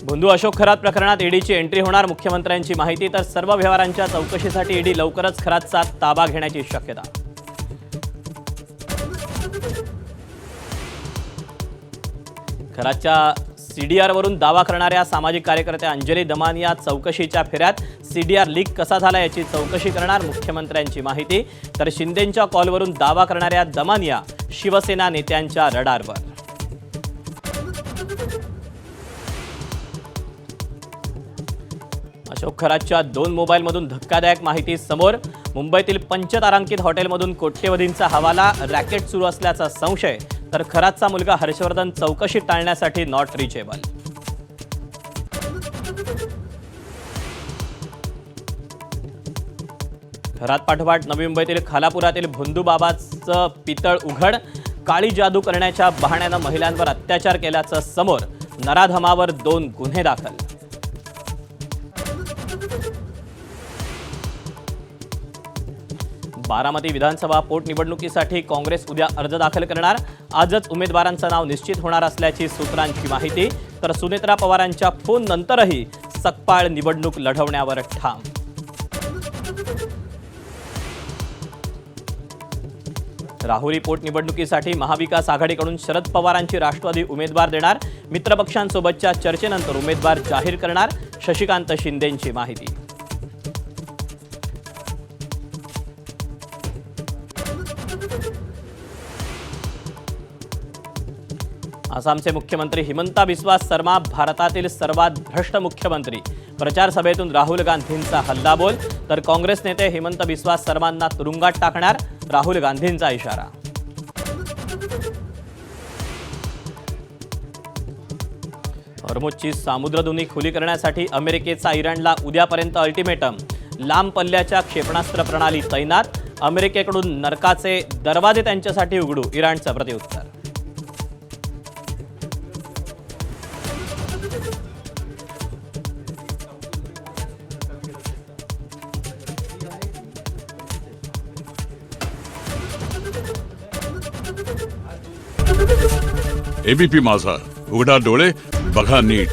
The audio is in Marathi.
भोंदू अशोक खरात प्रकरणात ईडीची एंट्री होणार, मुख्यमंत्र्यांची माहिती। तर सर्व व्यवहारांच्या चौकशीसाठी ईडी लवकरच खरातचा ताबा घेण्याची शक्यता। खरातच्या सीडीआरवरून दावा करणाऱ्या सामाजिक कार्यकर्त्या अंजली दमानिया चौकशीच्या फेऱ्यात। सीडीआर लीक कसा झाला याची चौकशी करणार, मुख्यमंत्र्यांची माहिती। तर शिंदेंच्या कॉलवरून दावा करणाऱ्या दमानिया शिवसेना नेत्यांच्या रडारवर। अशोक खरातच्या 2 मोबाईलमधून धक्कादायक माहिती समोर। मुंबईतील पंचतारांकित हॉटेलमधून कोट्यवधींचा हवाला, रॅकेट सुरू असल्याचा संशय। तर खरातचा मुलगा हर्षवर्धन चौकशी टाळण्यासाठी नॉट रिचेबल। खरात पाठोपाठ नवी मुंबईतील खालापुरातील भोंदू बाबाचं पितळ उघड। काळी जादू करण्याच्या बहाण्यानं महिलांवर अत्याचार केल्याचं समोर। नराधमावर 2 गुन्हे दाखल। बारामती विधानसभा पोटनिवडणुकीसाठी काँग्रेस उद्या अर्ज दाखल करणार। आजच उमेदवारांचं नाव निश्चित होणार असल्याची सूत्रांची माहिती। तर सुनेत्रा पवारांच्या फोन नंतरही सकपाळ निवडणूक लढवण्यावर ठाम। राहुरी पोटनिवडणुकीसाठी महाविकास आघाडीकडून शरद पवारांची राष्ट्रवादी उमेदवार देणार। मित्रपक्षांसोबतच्या चर्चेनंतर उमेदवार जाहीर करणार, शशिकांत शिंदेंची माहिती। आसामचे मुख्यमंत्री हिमंता बिस्वा शर्मा भारतातील सर्वात भ्रष्ट मुख्यमंत्री। प्रचार सभेतून राहुल गांधींचा हल्लाबोल। तर काँग्रेस नेते हिमंत बिस्वा शर्मांना तुरुंगात टाकणार, राहुल गांधींचा इशारा। हॉर्मुझची सामुद्रधुनी खुली करण्यासाठी अमेरिकेचा इराणला उद्यापर्यंत अल्टिमेटम। लांब पल्ल्याच्या क्षेपणास्त्र प्रणाली तैनात। अमेरिकेकडून नरकाचे दरवाजे त्यांच्यासाठी उघडू, इराणचं प्रत्युत्तर। एबीपी माझा, उघडा डोळे बघा नीट।